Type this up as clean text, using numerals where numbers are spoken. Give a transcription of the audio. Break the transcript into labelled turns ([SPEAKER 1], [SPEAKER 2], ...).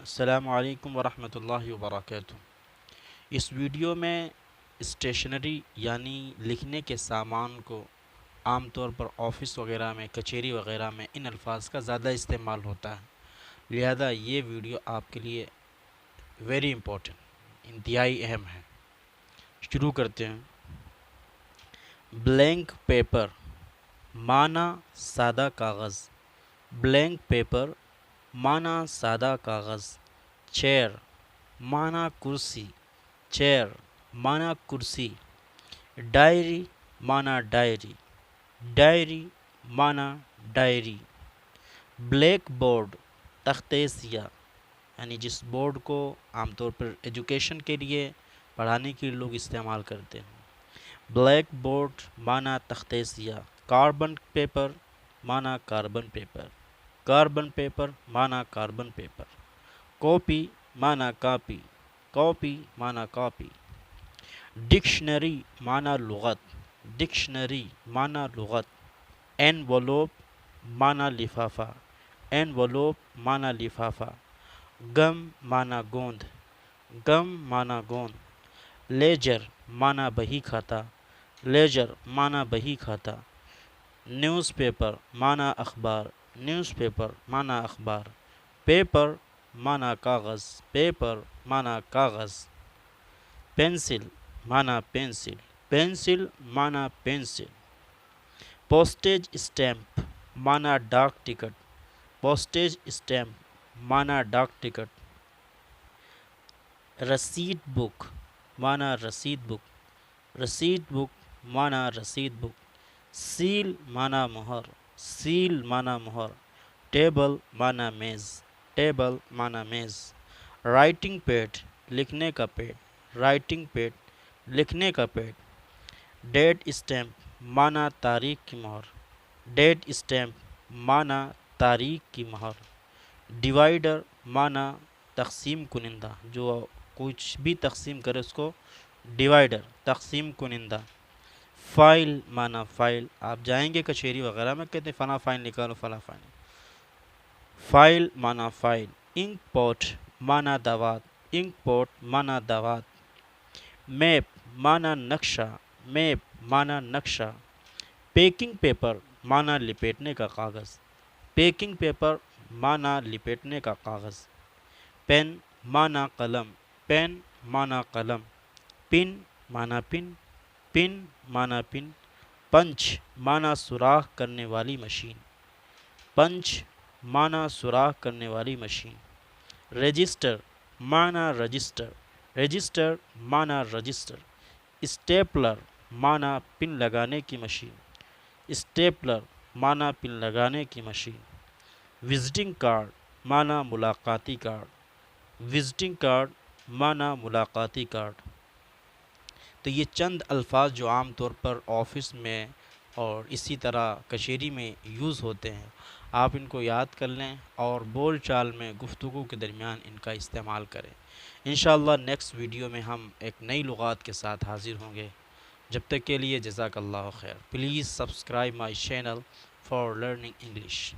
[SPEAKER 1] السلام علیکم ورحمۃ اللہ وبرکاتہ۔ اس ویڈیو میں اسٹیشنری یعنی لکھنے کے سامان کو عام طور پر آفس وغیرہ میں، کچہری وغیرہ میں ان الفاظ کا زیادہ استعمال ہوتا ہے، لہذا یہ ویڈیو آپ کے لیے ویری امپورٹنٹ، انتہائی اہم ہے۔ شروع کرتے ہیں۔ بلینک پیپر معنی سادہ کاغذ، بلینک پیپر معنی سادہ کاغذ۔ چیئر معنی کرسی، چیئر معنی کرسی۔ ڈائری معنی ڈائری، ڈائری معنی ڈائری۔ بلیک بورڈ تختِ سیاہ، یعنی جس بورڈ کو عام طور پر ایجوکیشن کے لیے پڑھانے کے لیے لوگ استعمال کرتے ہیں۔ بلیک بورڈ معنی تختِ سیاہ۔ کاربن پیپر معنی کاربن پیپر، کاربن پیپر معنی کاربن پیپر۔ کاپی معنی کاپی، کاپی معنی کاپی۔ ڈکشنری معنی لغت، ڈکشنری معنی لغت۔ اینولوپ معنی لفافہ، اینولوپ معنی لفافہ۔ گم معنی گوند، گم معنی گوند۔ لیجر معنی بہی کھاتا، لیجر معنی بہی کھاتا۔ نیوز پیپر معنی اخبار، نیوز پیپر معنی اخبار۔ پیپر معنی کاغذ، پیپر معنی کاغذ۔ پینسل معنی پینسل، پینسل معنی پینسل۔ پوسٹیج اسٹیمپ معنی ڈاک ٹکٹ، پوسٹیج اسٹیمپ معنی ڈاک ٹکٹ۔ رسید بک معنی رسید بک، رسید بک معنی رسید بک۔ سیل معنی مہر، سیل معنی مہر۔ ٹیبل معنی میز، ٹیبل معنی میز۔ رائٹنگ پیڈ لکھنے کا پیڈ، رائٹنگ پیڈ لکھنے کا پیڈ۔ ڈیٹ اسٹیمپ معنی تاریخ کی مہر، ڈیٹ اسٹیمپ معنی تاریخ کی مہر۔ ڈیوائیڈر معنی تقسیم کنندہ، جو کچھ بھی تقسیم کرے اس کو ڈیوائیڈر تقسیم کنندہ۔ فائل معنی فائل، آپ جائیں گے کچہری وغیرہ میں کہتے ہیں فلاں فائل نکالو، فلاں فائل، فائل معنی فائل۔ انک پوٹ معنی دوات، انک پوٹ معنی دوات۔ میپ معنی نقشہ، میپ معنی نقشہ۔ پیکنگ پیپر معنی لپیٹنے کا کاغذ، پیکنگ پیپر معنی لپیٹنے کا کاغذ۔ پین معنی قلم، پین معنی قلم۔ پن معنی پن، پن معنی پن۔ پنچ معنی سوراخ کرنے والی مشین، پنچ معنی سوراخ کرنے والی مشین۔ رجسٹر معنی رجسٹر، رجسٹر معنی رجسٹر۔ اسٹیپلر معنی پن لگانے کی مشین، اسٹیپلر معنی پن لگانے کی مشین۔ وزٹنگ کارڈ معنی ملاقاتی کارڈ، وزٹنگ کارڈ معنی ملاقاتی کارڈ۔ تو یہ چند الفاظ جو عام طور پر آفس میں اور اسی طرح کچہری میں یوز ہوتے ہیں، آپ ان کو یاد کر لیں اور بول چال میں گفتگو کے درمیان ان کا استعمال کریں۔ انشاءاللہ نیکسٹ ویڈیو میں ہم ایک نئی لغات کے ساتھ حاضر ہوں گے۔ جب تک کے لیے جزاک اللہ خیر۔ Please subscribe my channel for learning English.